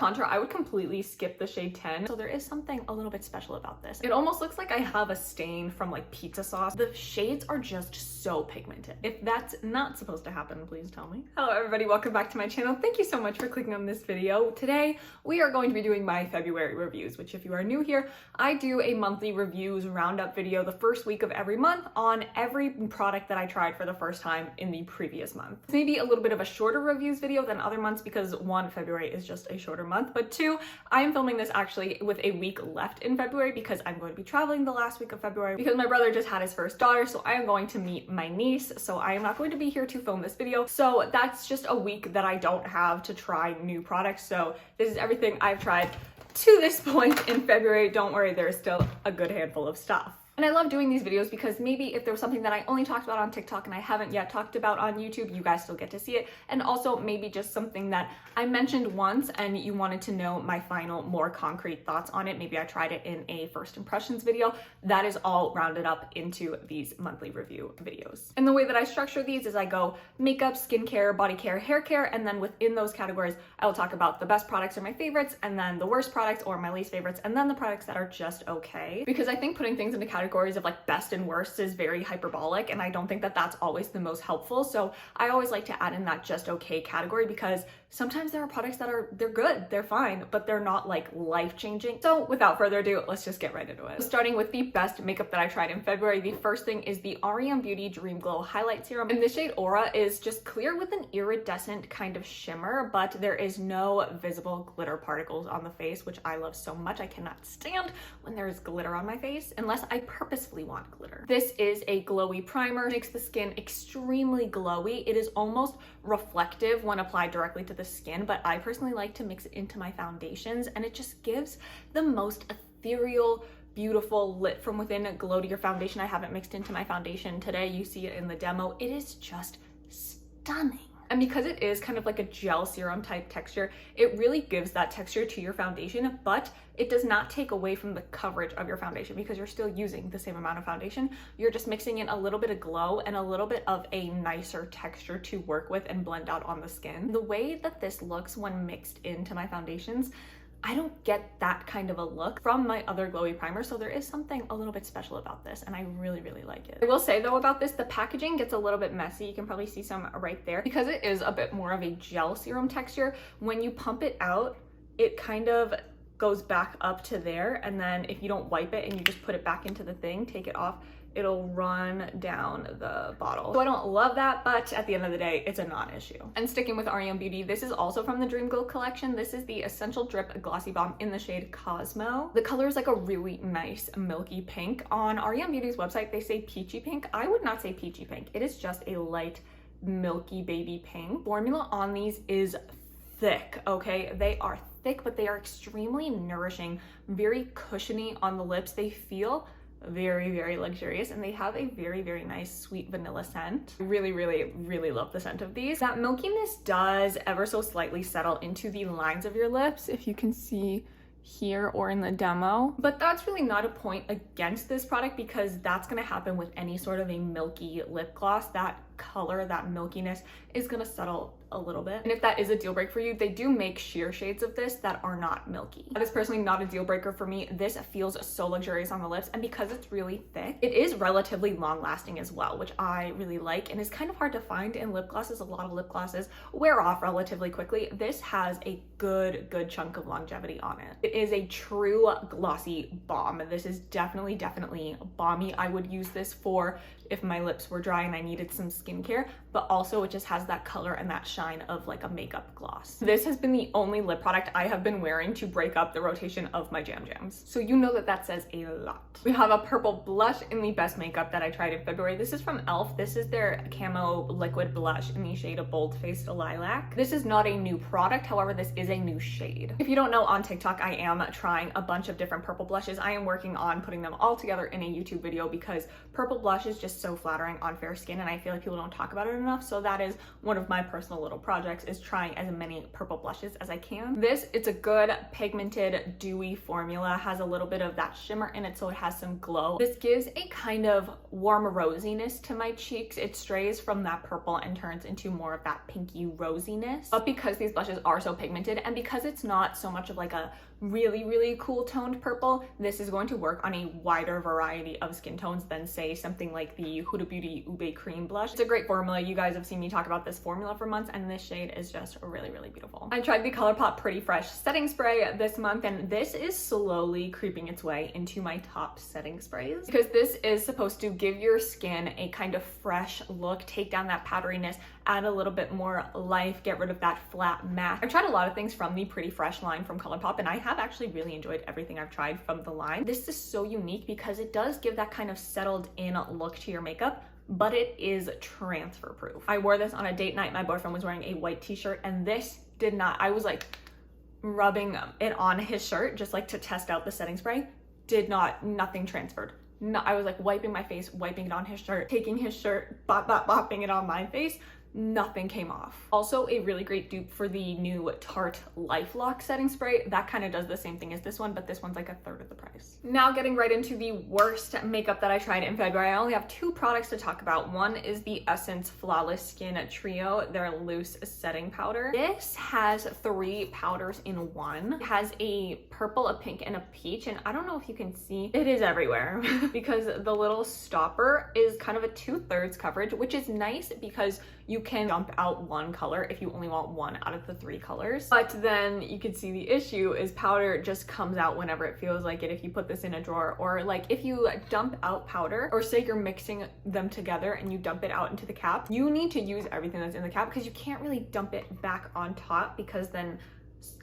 contour, I would completely skip the shade 10. So there is something a little bit special about this. It almost looks like I have a stain from like pizza sauce. The shades are just so pigmented. If that's not supposed to happen, please tell me. Hello everybody, welcome back to my channel. Thank you so much for clicking on this video. Today, we are going to be doing my February reviews, which if you are new here, I do a monthly reviews roundup video the first week of every month on every product that I tried for the first time in the previous month. It's maybe a little bit of a shorter reviews video than other months because one, February is just a shorter month, but two, I am filming this actually with a week left in February because I'm going to be traveling the last week of February because my brother just had his first daughter, so I am going to meet my niece, so I am not going to be here to film this video. So that's just a week that I don't have to try new products. So this is everything I've tried to this point in February. Don't worry, there's still a good handful of stuff. And I love doing these videos because maybe if there was something that I only talked about on TikTok and I haven't yet talked about on YouTube, you guys still get to see it. And also maybe just something that I mentioned once and you wanted to know my final, more concrete thoughts on it. Maybe I tried it in a first impressions video. That is all rounded up into these monthly review videos. And the way that I structure these is I go makeup, skincare, body care, hair care, and then within those categories, I will talk about the best products or my favorites, and then the worst products or my least favorites, and then the products that are just okay. Because I think putting things into categories of like best and worst is very hyperbolic, and I don't think that that's always the most helpful. So I always like to add in that just okay category because sometimes there are products that they're good, they're fine, but they're not like life-changing. So without further ado, let's just get right into it. Starting with the best makeup that I tried in February, the first thing is the r.e.m. Beauty Dream Glow Highlight Serum. And this shade Aura is just clear with an iridescent kind of shimmer, but there is no visible glitter particles on the face, which I love so much. I cannot stand when there is glitter on my face unless I purposefully want glitter. This is a glowy primer, makes the skin extremely glowy. It is almost reflective when applied directly to the skin, but I personally like to mix it into my foundations, and it just gives the most ethereal, beautiful lit from within glow to your foundation. I haven't mixed into my foundation today. You see it in the demo. It is just stunning. And because it is kind of like a gel serum type texture, it really gives that texture to your foundation, but it does not take away from the coverage of your foundation because you're still using the same amount of foundation. You're just mixing in a little bit of glow and a little bit of a nicer texture to work with and blend out on the skin. The way that this looks when mixed into my foundations, I don't get that kind of a look from my other glowy primer, so there is something a little bit special about this, and I really, really like it. I will say though about this, the packaging gets a little bit messy. You can probably see some right there. Because it is a bit more of a gel serum texture, when you pump it out, it kind of goes back up to there, and then if you don't wipe it and you just put it back into the thing, take it off, it'll run down the bottle. So I don't love that, but at the end of the day, it's a non-issue. And sticking with r.e.m. Beauty, this is also from the Dream Glow collection. This is the Essential Drip Glossy Balm in the shade Cosmo. The color is like a really nice milky pink. On r.e.m. Beauty's website, they say peachy pink. I would not say peachy pink. It is just a light milky baby pink. Formula on these is thick, okay? They are thick, but they are extremely nourishing, very cushiony on the lips. They feel very, very luxurious, and they have a very, very nice sweet vanilla scent. Really, really, really love the scent of these. That milkiness does ever so slightly settle into the lines of your lips, if you can see here or in the demo, but that's really not a point against this product because that's going to happen with any sort of a milky lip gloss. That color, that milkiness is going to settle a little bit. And if that is a deal breaker for you, they do make sheer shades of this that are not milky. That is personally not a deal breaker for me. This feels so luxurious on the lips, and because it's really thick, it is relatively long lasting as well, which I really like and is kind of hard to find in lip glosses. A lot of lip glosses wear off relatively quickly. This has a good chunk of longevity on it. It is a true glossy balm. This is definitely balmy. I would use this for if my lips were dry and I needed some skincare, but also it just has that color and that shine of like a makeup gloss. This has been the only lip product I have been wearing to break up the rotation of my Jam Jams. So you know that that says a lot. We have a purple blush in the best makeup that I tried in February. This is from e.l.f. This is their Camo Liquid Blush in the shade of Bold Faced Lilac. This is not a new product, however, this is a new shade. If you don't know, on TikTok, I am trying a bunch of different purple blushes. I am working on putting them all together in a YouTube video because purple blush is just so flattering on fair skin, and I feel like people don't talk about it enough. So that is one of my personal little projects, is trying as many purple blushes as I can. This, it's a good pigmented dewy formula, has a little bit of that shimmer in it, so it has some glow. This gives a kind of warm rosiness to my cheeks. It strays from that purple and turns into more of that pinky rosiness. But because these blushes are so pigmented, and because it's not so much of like a really cool toned purple, this is going to work on a wider variety of skin tones than say something like the Huda Beauty Ube Cream blush. It's a great formula. You guys have seen me talk about this formula for months, and this shade is just really beautiful. I tried the Colourpop Pretty Fresh setting spray this month, and this is slowly creeping its way into my top setting sprays, because this is supposed to give your skin a kind of fresh look, take down that powderiness, add a little bit more life, get rid of that flat matte. I've tried a lot of things from the Pretty Fresh line from Colourpop, and I have actually really enjoyed everything I've tried from the line. This is so unique because it does give that kind of settled in look to your makeup, but it is transfer proof. I wore this on a date night. My boyfriend was wearing a white t-shirt, and this did not, I was like rubbing it on his shirt just like to test out the setting spray. Nothing transferred. No, I was like wiping my face, wiping it on his shirt, taking his shirt, bopping it on my face. Nothing came off. Also a really great dupe for the new Tarte LifeLock setting spray. That kind of does the same thing as this one, but this one's like a third of the price. Now getting right into the worst makeup that I tried in February. I only have two products to talk about. One is the Essence Flawless Skin Trio, their loose setting powder. This has 3 powders in one. It has a purple, a pink, and a peach, and I don't know if you can see, it is everywhere because the little stopper is kind of a 2/3 coverage, which is nice because you can dump out one color if you only want one out of the 3 colors. But then you can see the issue is powder just comes out whenever it feels like it if you put this in a drawer, or like if you dump out powder, or say you're mixing them together and you dump it out into the cap, you need to use everything that's in the cap because you can't really dump it back on top, because then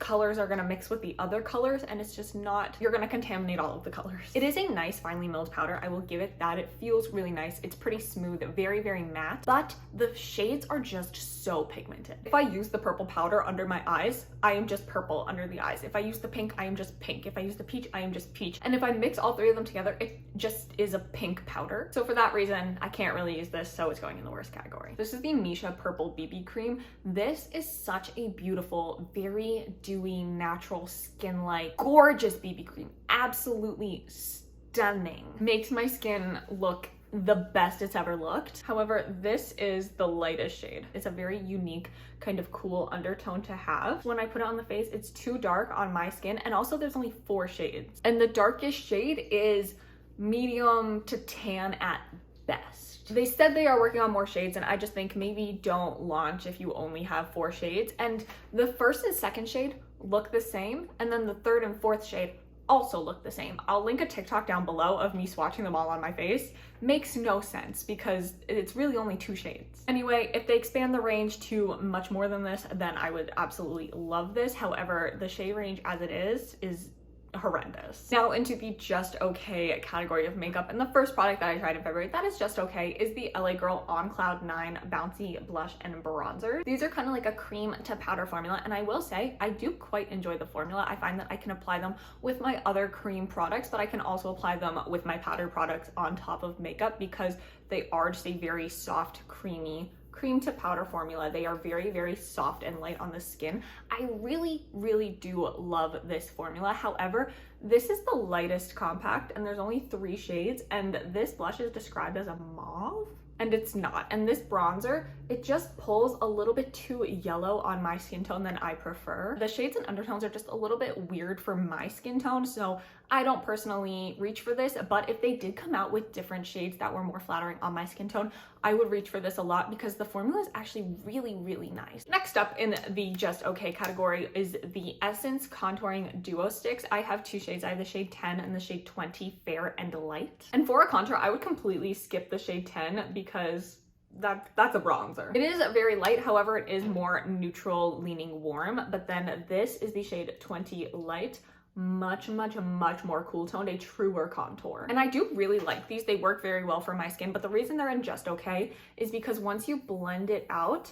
colors are going to mix with the other colors and it's just not, you're going to contaminate all of the colors. It is a nice finely milled powder, I will give it that. It feels really nice. It's pretty smooth, very matte, but the shades are just so pigmented. If I use the purple powder under my eyes, I am just purple under the eyes. If I use the pink, I am just pink. If I use the peach, I am just peach. And if I mix all 3 of them together, it just is a pink powder. So for that reason, I can't really use this, so it's going in the worst category. This is the Missha Purple BB Cream. This is such a beautiful, very dewy, natural, skin-like, gorgeous BB cream. Absolutely stunning. Makes my skin look the best it's ever looked. However, this is the lightest shade. It's a very unique kind of cool undertone to have. When I put it on the face, it's too dark on my skin, and also there's only 4 shades. And the darkest shade is medium to tan at best. They said they are working on more shades, and I just think maybe don't launch if you only have 4 shades. And the first and second shade look the same, and then the third and fourth shade also look the same. I'll link a TikTok down below of me swatching them all on my face. Makes no sense because it's really only 2 shades. Anyway, if they expand the range to much more than this, then I would absolutely love this. However, the shade range as it is horrendous. Now into the just okay category of makeup, and the first product that I tried in February that is just okay is the LA Girl On Cloud 9 Bouncy Blush and Bronzer. These are kind of like a cream to powder formula, and I will say I do quite enjoy the formula. I find that I can apply them with my other cream products, but I can also apply them with my powder products on top of makeup because they are just a very soft, creamy cream to powder formula. They are very soft and light on the skin. I really do love this formula. However, this is the lightest compact, and there's only 3 shades, and this blush is described as a mauve, and it's not. And this bronzer, it just pulls a little bit too yellow on my skin tone than I prefer. The shades and undertones are just a little bit weird for my skin tone, so I don't personally reach for this, but if they did come out with different shades that were more flattering on my skin tone, I would reach for this a lot because the formula is actually really nice. Next up in the just okay category is the Essence Contouring Duo Sticks. I have 2 shades. I have the shade 10 and the shade 20, Fair and Light. And for a contour, I would completely skip the shade 10 because that's a bronzer. It is very light, however, it is more neutral leaning warm, but then this is the shade 20 Light. Much more cool toned, a truer contour. And I do really like these. They work very well for my skin, but the reason they're in just okay is because once you blend it out,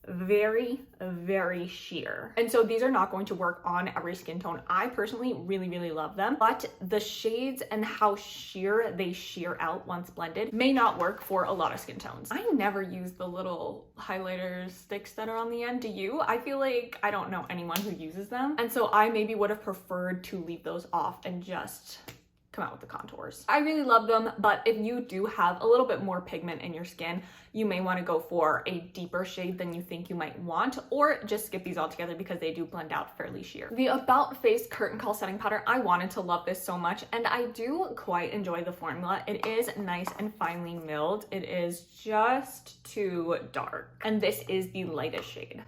very, very sheer. And so these are not going to work on every skin tone. I personally really, really love them, but the shades and how sheer they sheer out once blended may not work for a lot of skin tones. I never use the little highlighter sticks that are on the end. Do you? I feel like I don't know anyone who uses them. And so I maybe would have preferred to leave those off and just come out with the contours. I really love them, but if you do have a little bit more pigment in your skin, you may want to go for a deeper shade than you think you might want, or just skip these altogether because they do blend out fairly sheer. The About Face Curtain Call Setting Powder, I wanted to love this so much, and I do quite enjoy the formula. It is nice and finely milled. It is just too dark, and this is the lightest shade.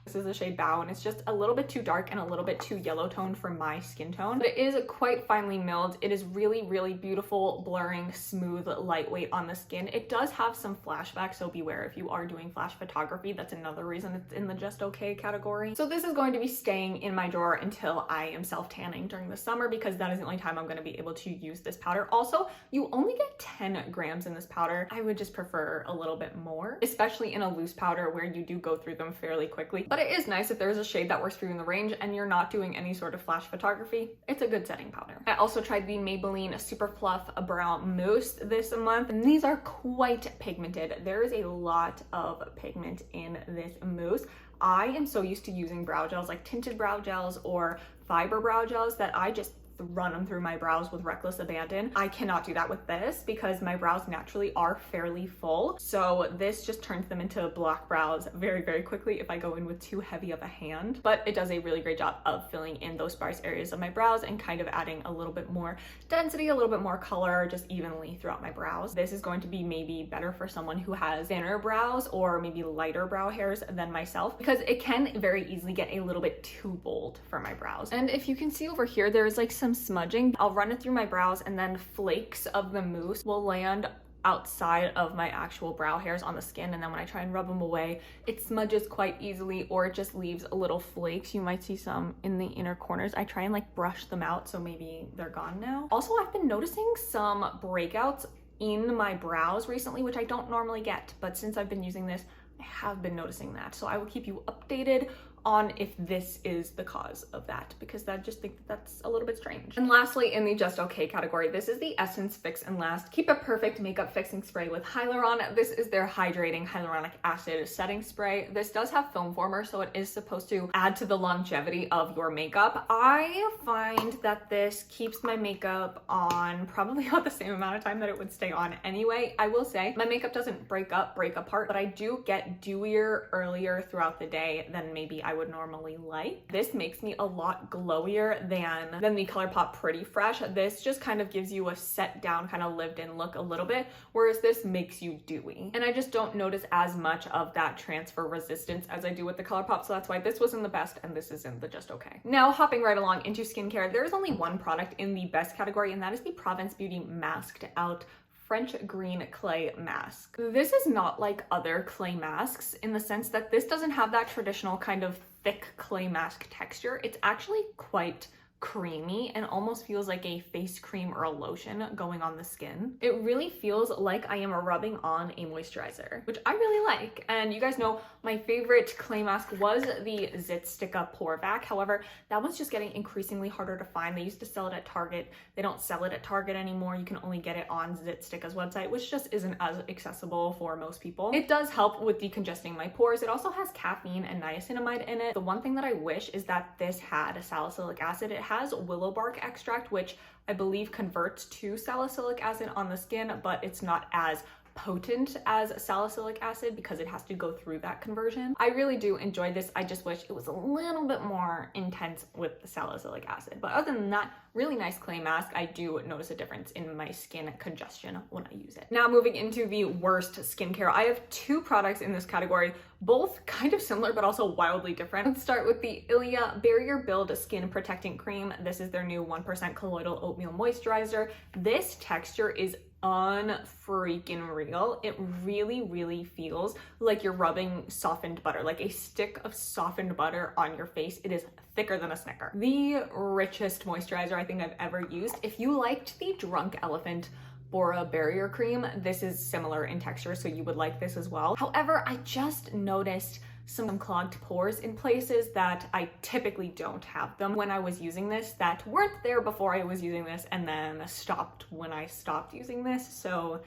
This is the shade Bow, and it's just a little bit too dark and a little bit too yellow toned for my skin tone. But it is quite finely milled. It is really, really beautiful, blurring, smooth, lightweight on the skin. It does have some flashback, so beware if you are doing flash photography. That's another reason it's in the just okay category. So this is going to be staying in my drawer until I am self-tanning during the summer, because that is the only time I'm going to be able to use this powder. Also, you only get 10 grams in this powder. I would just prefer a little bit more, especially in a loose powder where you do go through them fairly quickly. But it is nice if there's a shade that works for you in the range and you're not doing any sort of flash photography. It's a good setting powder. I also tried the Maybelline Super Fluff Brow Mousse this month, and these are quite pigmented. There is a lot of pigment in this mousse. I am so used to using brow gels, like tinted brow gels or fiber brow gels, that I just run them through my brows with reckless abandon. I cannot do that with this because my brows naturally are fairly full. So this just turns them into block brows very, very quickly if I go in with too heavy of a hand. But it does a really great job of filling in those sparse areas of my brows and kind of adding a little bit more density, a little bit more color just evenly throughout my brows. This is going to be maybe better for someone who has thinner brows or maybe lighter brow hairs than myself, because it can very easily get a little bit too bold for my brows. And if you can see over here, there's like some smudging. I'll run it through my brows and then flakes of the mousse will land outside of my actual brow hairs on the skin, and then when I try and rub them away, it smudges quite easily, or it just leaves a little flakes. You might see some in the inner corners. I try and like brush them out, so maybe they're gone now. Also, I've been noticing some breakouts in my brows recently, which I don't normally get, but since I've been using this, I have been noticing that. So I will keep you updated on if this is the cause of that, because I just think that that's a little bit strange. And lastly, in the just okay category, this is the Essence Fix and Last Keep It Perfect Makeup Fixing Spray with Hyaluron. This is their hydrating hyaluronic acid setting spray. This does have film former, so it is supposed to add to the longevity of your makeup. I find that this keeps my makeup on probably about the same amount of time that it would stay on anyway. I will say my makeup doesn't break apart, but I do get dewier earlier throughout the day than maybe I would normally like. This makes me a lot glowier than the Colourpop Pretty Fresh. This just kind of gives you a set down, kind of lived in look a little bit, whereas this makes you dewy. And I just don't notice as much of that transfer resistance as I do with the Colourpop, so that's why this was in the best and this is in the just okay. Now, hopping right along into skincare, there is only one product in the best category, and that is the Provence Beauty Masked Out French Green Clay Mask. This is not like other clay masks in the sense that this doesn't have that traditional kind of thick clay mask texture. It's actually quite creamy and almost feels like a face cream or a lotion going on the skin. It really feels like I am rubbing on a moisturizer, which I really like. And you guys know my favorite clay mask was the Zit Stick Up Pore Vac. However, that one's just getting increasingly harder to find. They used to sell it at Target. They don't sell it at Target anymore. You can only get it on Zit Sticka's website, which just isn't as accessible for most people. It does help with decongesting my pores. It also has caffeine and niacinamide in it. The one thing that I wish is that this had salicylic acid. It has willow bark extract, which I believe converts to salicylic acid on the skin, but it's not as potent as salicylic acid because it has to go through that conversion. I really do enjoy this. I just wish it was a little bit more intense with the salicylic acid. But other than that, really nice clay mask. I do notice a difference in my skin congestion when I use it. Now moving into the worst skincare, I have two products in this category, both kind of similar but also wildly different. Let's start with the Ilia Barrier Build Skin Protecting Cream. This is their new 1% colloidal oatmeal moisturizer. This texture is unfreaking real. It really feels like you're rubbing softened butter, like a stick of softened butter on your face. It is thicker than a Snicker. The richest moisturizer I think I've ever used. If you liked the Drunk Elephant Bora Barrier Cream, this is similar in texture, so you would like this as well. However, I just noticed some clogged pores in places that I typically don't have them when I was using this, that weren't there before I was using this and then stopped when I stopped using this. So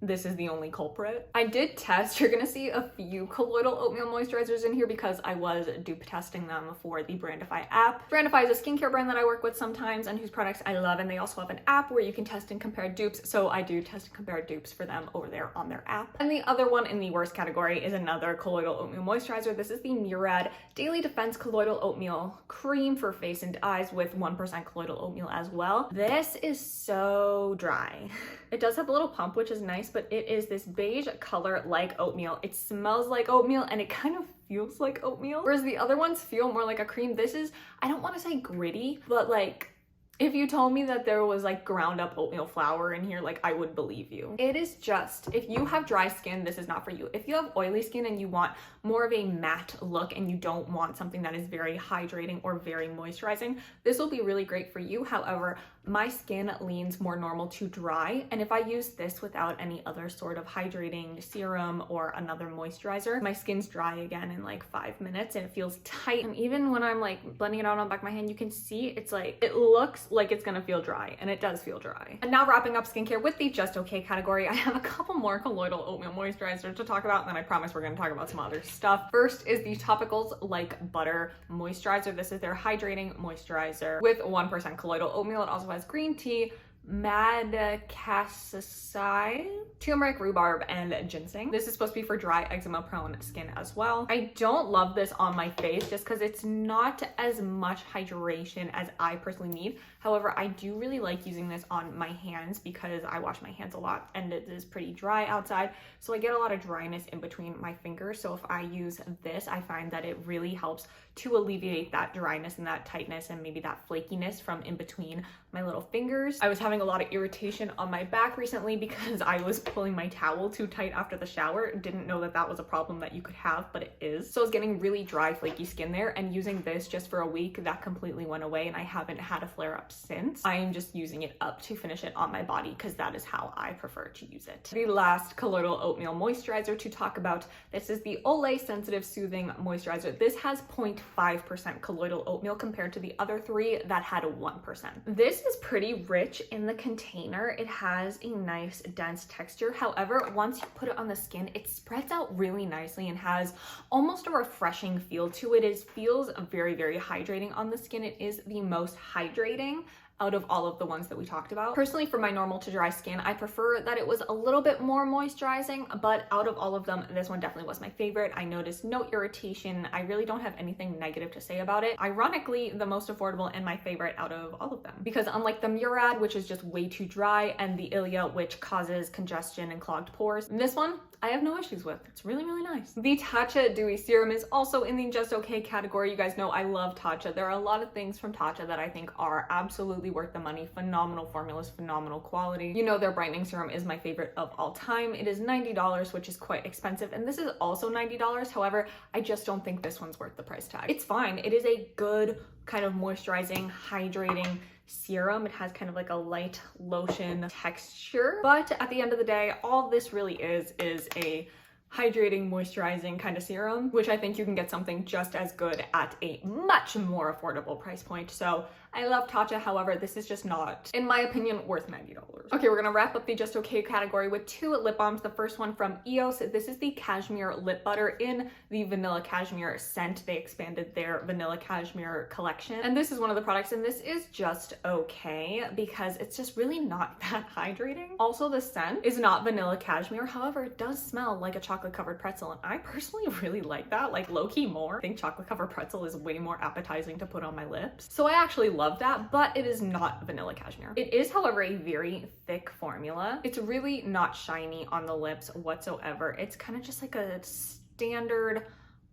this is the only culprit. I did test, you're gonna see a few colloidal oatmeal moisturizers in here because I was dupe testing them for the Brandefy app. Brandefy is a skincare brand that I work with sometimes and whose products I love, and they also have an app where you can test and compare dupes, so I do test and compare dupes for them over there on their app. And the other one in the worst category is another colloidal oatmeal moisturizer. This is the Murad Daily Defense Colloidal Oatmeal Cream for face and eyes with 1% colloidal oatmeal as well. This is so dry. It does have a little pump, which is nice, but it is this beige color like oatmeal. It smells like oatmeal and it kind of feels like oatmeal. Whereas the other ones feel more like a cream. This is, I don't want to say gritty, but like, if you told me that there was like ground up oatmeal flour in here, like I would believe you. It is just, if you have dry skin, this is not for you. If you have oily skin and you want more of a matte look and you don't want something that is very hydrating or very moisturizing, this will be really great for you. However, my skin leans more normal to dry, and if I use this without any other sort of hydrating serum or another moisturizer, my skin's dry again in like 5 minutes and it feels tight. And even when I'm like blending it out on the back of my hand, you can see it's like, it looks like it's gonna feel dry, and it does feel dry. And now wrapping up skincare with the just okay category, I have a couple more colloidal oatmeal moisturizers to talk about, and then I promise we're gonna talk about some other stuff. First is the Topicals Like Butter moisturizer. This is their hydrating moisturizer with 1% colloidal oatmeal. It also has green tea, madecassai, turmeric, rhubarb, and ginseng. This is supposed to be for dry, eczema prone skin as well. I don't love this on my face just because it's not as much hydration as I personally need. However, I do really like using this on my hands because I wash my hands a lot and it is pretty dry outside. So I get a lot of dryness in between my fingers. So if I use this, I find that it really helps to alleviate that dryness and that tightness and maybe that flakiness from in between my little fingers. I was having a lot of irritation on my back recently because I was pulling my towel too tight after the shower. Didn't know that that was a problem that you could have, but it is. So I was getting really dry, flaky skin there, and using this just for a week, that completely went away and I haven't had a flare up since. I am just using it up to finish it on my body because that is how I prefer to use it. The last colloidal oatmeal moisturizer to talk about, this is the Olay Sensitive Soothing Moisturizer. This has 0.5% colloidal oatmeal compared to the other three that had 1%. This is pretty rich in the container. It has a nice dense texture. However, once you put it on the skin, it spreads out really nicely and has almost a refreshing feel to it. It feels very, very hydrating on the skin. It is the most hydrating out of all of the ones that we talked about. Personally, for my normal to dry skin, I prefer that it was a little bit more moisturizing, but out of all of them, this one definitely was my favorite. I noticed no irritation. I really don't have anything negative to say about it. Ironically, the most affordable and my favorite out of all of them. Because unlike the Murad, which is just way too dry, and the Ilia, which causes congestion and clogged pores, this one, I have no issues with. It's really, really nice. The Tatcha Dewy Serum is also in the just okay category. You guys know I love Tatcha. There are a lot of things from Tatcha that I think are absolutely worth the money. Phenomenal formulas, phenomenal quality. You know their brightening serum is my favorite of all time. It is $90, which is quite expensive, and this is also $90. However, I just don't think this one's worth the price tag. It's fine. It is a good kind of moisturizing, hydrating serum. It has kind of like a light lotion texture, but at the end of the day, all this really is a hydrating, moisturizing kind of serum, which I think you can get something just as good at a much more affordable price point. So I love Tatcha, however, this is just not, in my opinion, worth $90. Okay, we're gonna wrap up the just okay category with two lip balms. The first one from EOS. This is the Cashmere Lip Butter in the Vanilla Cashmere scent. They expanded their Vanilla Cashmere collection. And this is one of the products, and this is just okay because it's just really not that hydrating. Also, the scent is not Vanilla Cashmere. However, it does smell like a chocolate covered pretzel, and I personally really like that, like low-key more. I think chocolate covered pretzel is way more appetizing to put on my lips. So I actually love that, but it is not Vanilla Cashmere. It is, however, a very thick formula. It's really not shiny on the lips whatsoever. It's kind of just like a standard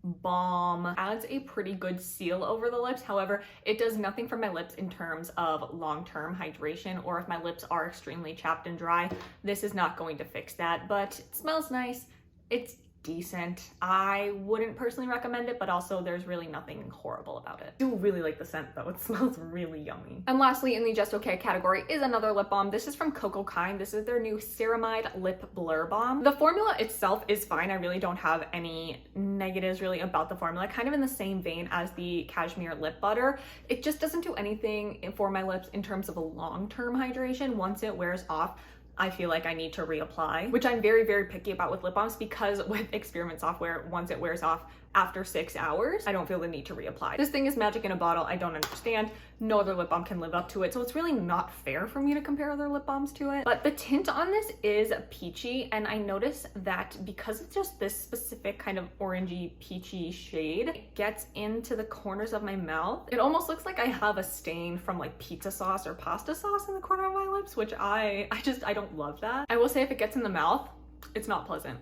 balm. Adds a pretty good seal over the lips. However, it does nothing for my lips in terms of long-term hydration, or if my lips are extremely chapped and dry, this is not going to fix that, but it smells nice. It's decent. I wouldn't personally recommend it, but also there's really nothing horrible about it. I do really like the scent though. It smells really yummy. And lastly, in the just okay category is another lip balm. This is from Coco Kind. This is their new Ceramide Lip Blur Balm. The formula itself is fine. I really don't have any negatives really about the formula. Kind of in the same vein as the Cashmere lip butter. It just doesn't do anything for my lips in terms of a long-term hydration. Once it wears off, I feel like I need to reapply, which I'm very, very picky about with lip balms, because with experiment software, once it wears off after 6 hours, I don't feel the need to reapply. This thing is magic in a bottle. I don't understand. No other lip balm can live up to it. So it's really not fair for me to compare other lip balms to it. But the tint on this is peachy. And I noticed that because it's just this specific kind of orangey peachy shade, it gets into the corners of my mouth. It almost looks like I have a stain from like pizza sauce or pasta sauce in the corner of my lips, which I don't love that. I will say if it gets in the mouth, it's not pleasant.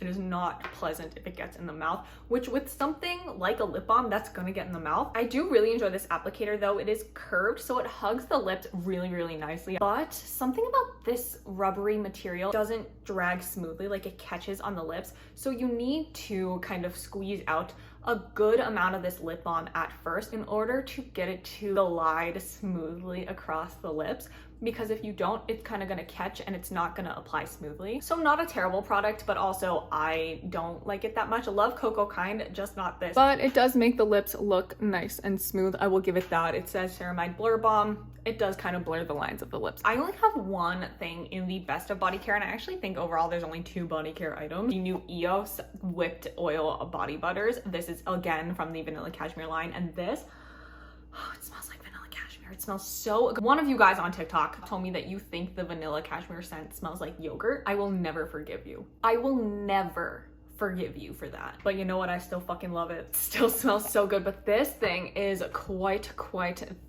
It is not pleasant if it gets in the mouth, which with something like a lip balm, that's gonna get in the mouth. I do really enjoy this applicator though. It is curved, so it hugs the lips really, really nicely. But something about this rubbery material doesn't drag smoothly, like it catches on the lips. So you need to kind of squeeze out a good amount of this lip balm at first in order to get it to glide smoothly across the lips, because if you don't, it's kind of gonna catch and it's not gonna apply smoothly. So not a terrible product, but also I don't like it that much. I love Coco Kind, just not this. But it does make the lips look nice and smooth. I will give it that. It says Ceramide Blur Balm. It does kind of blur the lines of the lips. I only have one thing in the best of body care, and I actually think overall there's only 2 body care items. The new EOS Whipped Oil Body Butters. This is again from the Vanilla Cashmere line, and this, oh, it smells like vanilla cashmere. It smells so good. One of you guys on TikTok told me that you think the vanilla cashmere scent smells like yogurt. I will never forgive you. I will never forgive you for that. But you know what? I still fucking love it. It still smells so good. But this thing is quite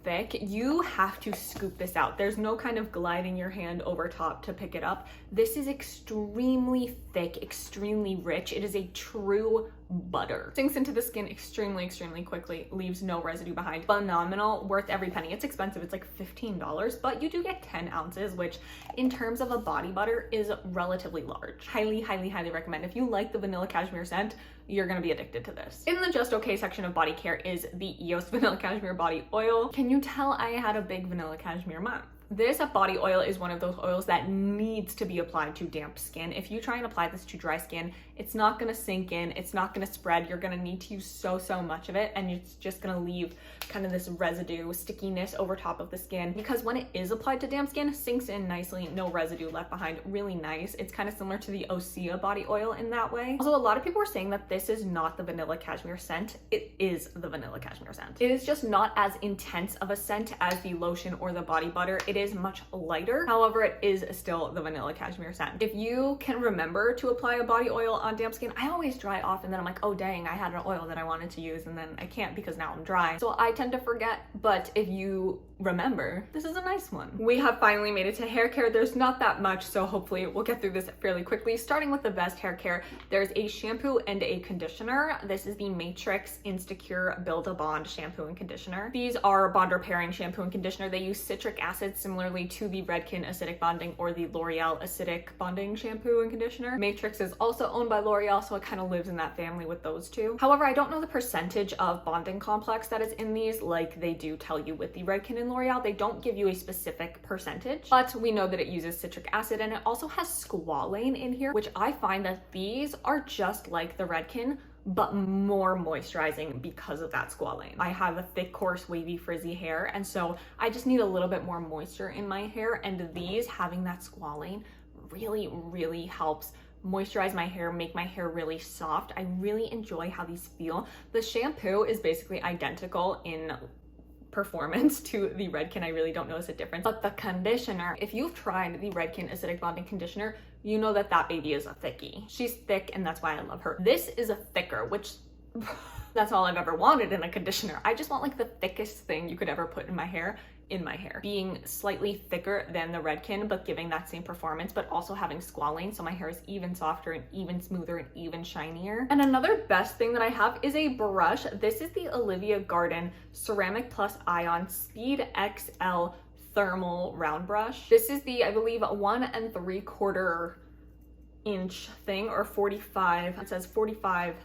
thick. You have to scoop this out. There's no kind of gliding your hand over top to pick it up. This is extremely thick, extremely rich. It is a true butter. Sinks into the skin extremely quickly, leaves no residue behind. Phenomenal, worth every penny. It's expensive, it's like $15, but you do get 10 ounces, which in terms of a body butter is relatively large. Highly recommend. If you like the vanilla cashmere scent, you're gonna be addicted to this. In the just okay section of body care is the EOS Vanilla Cashmere Body Oil. Can you tell I had a big vanilla cashmere month? This body oil is one of those oils that needs to be applied to damp skin. If you try and apply this to dry skin, it's not gonna sink in, it's not gonna spread. You're gonna need to use so much of it, and it's just gonna leave kind of this residue, stickiness over top of the skin. Because when it is applied to damp skin, sinks in nicely, no residue left behind, really nice. It's kind of similar to the Osea body oil in that way. Also, a lot of people are saying that this is not the vanilla cashmere scent. It is the vanilla cashmere scent. It is just not as intense of a scent as the lotion or the body butter. It is much lighter. However, it is still the vanilla cashmere scent. If you can remember to apply a body oil on damp skin, I always dry off and then I'm like, oh dang, I had an oil that I wanted to use and then I can't because now I'm dry. So I tend to forget, but if you remember, this is a nice one. We have finally made it to hair care. There's not that much, so hopefully we'll get through this fairly quickly. Starting with the best hair care, there's a shampoo and a conditioner. This is the Matrix Instacure Build a Bond shampoo and conditioner. These are bond repairing shampoo and conditioner. They use citric acid similarly to the Redken acidic bonding or the L'Oreal acidic bonding shampoo and conditioner. Matrix is also owned by L'Oreal, so it kind of lives in that family with those two. However, I don't know the percentage of bonding complex that is in these like they do tell you with the Redken and L'Oreal. They don't give you a specific percentage, but we know that it uses citric acid, and it also has squalane in here, which I find that these are just like the Redken, but more moisturizing because of that squalane. I have a thick, coarse, wavy, frizzy hair, and so I just need a little bit more moisture in my hair, and these, having that squalane, really helps moisturize my hair, make my hair really soft. I really enjoy how these feel. The shampoo is basically identical in performance to the Redken. I really don't notice a difference. But the conditioner, if you've tried the Redken acidic bonding conditioner, you know that that baby is a thickie. She's thick, and that's why I love her. This is a thicker, which that's all I've ever wanted in a conditioner. I just want like the thickest thing you could ever put in my hair. Being slightly thicker than the Redken, but giving that same performance, but also having squalane, so my hair is even softer and even smoother and even shinier. And another best thing that I have is a brush. This is the Olivia Garden Ceramic Plus Ion Speed XL Thermal Round Brush. This is the, I believe, 1 3/4 inch thing, or 45, it says 45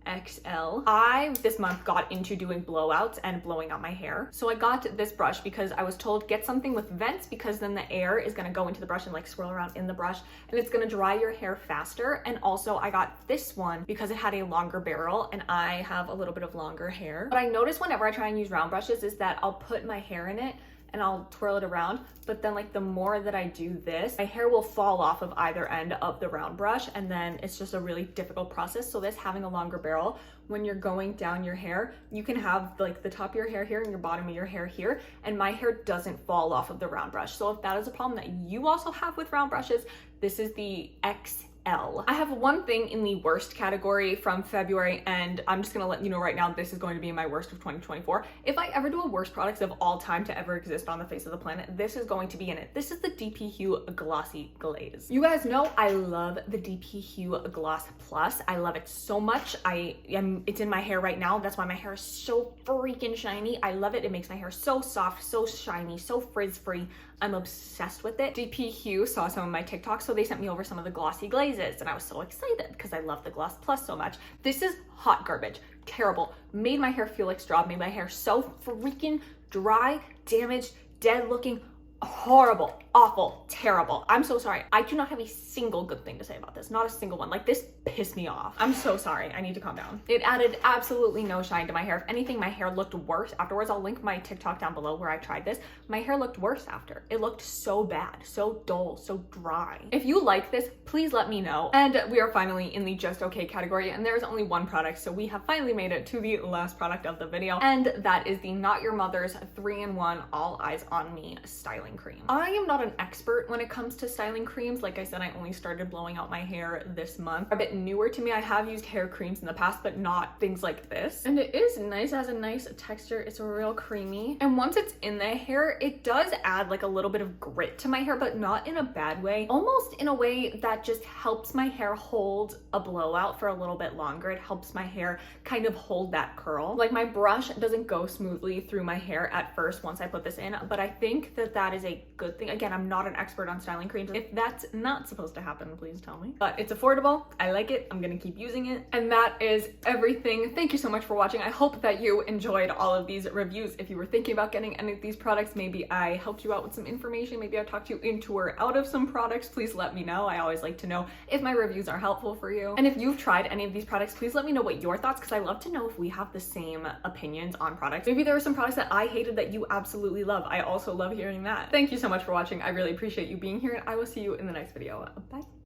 XL. I this month got into doing blowouts and blowing out my hair. So I got this brush because I was told get something with vents, because then the air is going to go into the brush and like swirl around in the brush, and it's going to dry your hair faster. And also I got this one because it had a longer barrel and I have a little bit of longer hair. But I notice whenever I try and use round brushes is that I'll put my hair in it and I'll twirl it around, but then like the more that I do this, my hair will fall off of either end of the round brush, and then it's just a really difficult process. So this having a longer barrel, when you're going down your hair, you can have like the top of your hair here and your bottom of your hair here, and my hair doesn't fall off of the round brush. So if that is a problem that you also have with round brushes, this is the XL. I have one thing in the worst category from February, and I'm just gonna let you know right now, this is going to be my worst of 2024. If I ever do a worst products of all time to ever exist on the face of the planet, this is going to be in it. This is the DP Hue Glossy Glaze. You guys know I love the DP Hue Gloss Plus. I love it so much. It's in my hair right now. That's why my hair is so freaking shiny. I love it. It makes my hair so soft, so shiny, so frizz-free. I'm obsessed with it. DP Hue saw some of my TikToks, so they sent me over some of the glossy glazes, and I was so excited because I love the Gloss Plus so much. This is hot garbage, terrible. Made my hair feel like straw, made my hair so freaking dry, damaged, dead looking, horrible, awful, terrible. I'm so sorry. I do not have a single good thing to say about this. Not a single one. Like, this pissed me off. I'm so sorry. I need to calm down. It added absolutely no shine to my hair. If anything, my hair looked worse afterwards. I'll link my TikTok down below where I tried this. My hair looked worse after. It looked so bad, so dull, so dry. If you like this, please let me know. And we are finally in the just okay category, and there's only one product, so we have finally made it to the last product of the video, and that is the Not Your Mother's 3-in-1 All Eyes on Me styling cream. I am not an expert when it comes to styling creams. Like I said, I only started blowing out my hair this month. A bit newer to me. I have used hair creams in the past, but not things like this. And it is nice. It has a nice texture. It's real creamy. And once it's in the hair, it does add like a little bit of grit to my hair, but not in a bad way. Almost in a way that just helps my hair hold a blowout for a little bit longer. It helps my hair kind of hold that curl. Like, my brush doesn't go smoothly through my hair at first once I put this in, but I think that that is a good thing. Again, I'm not an expert on styling creams. If that's not supposed to happen, please tell me. But it's affordable. I like it. I'm gonna keep using it. And that is everything. Thank you so much for watching. I hope that you enjoyed all of these reviews. If you were thinking about getting any of these products, maybe I helped you out with some information, maybe I talked you into or out of some products, please let me know. I always like to know if my reviews are helpful for you. And if you've tried any of these products, please let me know what your thoughts, because I love to know if we have the same opinions on products. Maybe there are some products that I hated that you absolutely love. I also love hearing that. Thank you so much for watching. I really appreciate you being here, and I will see you in the next video. Bye.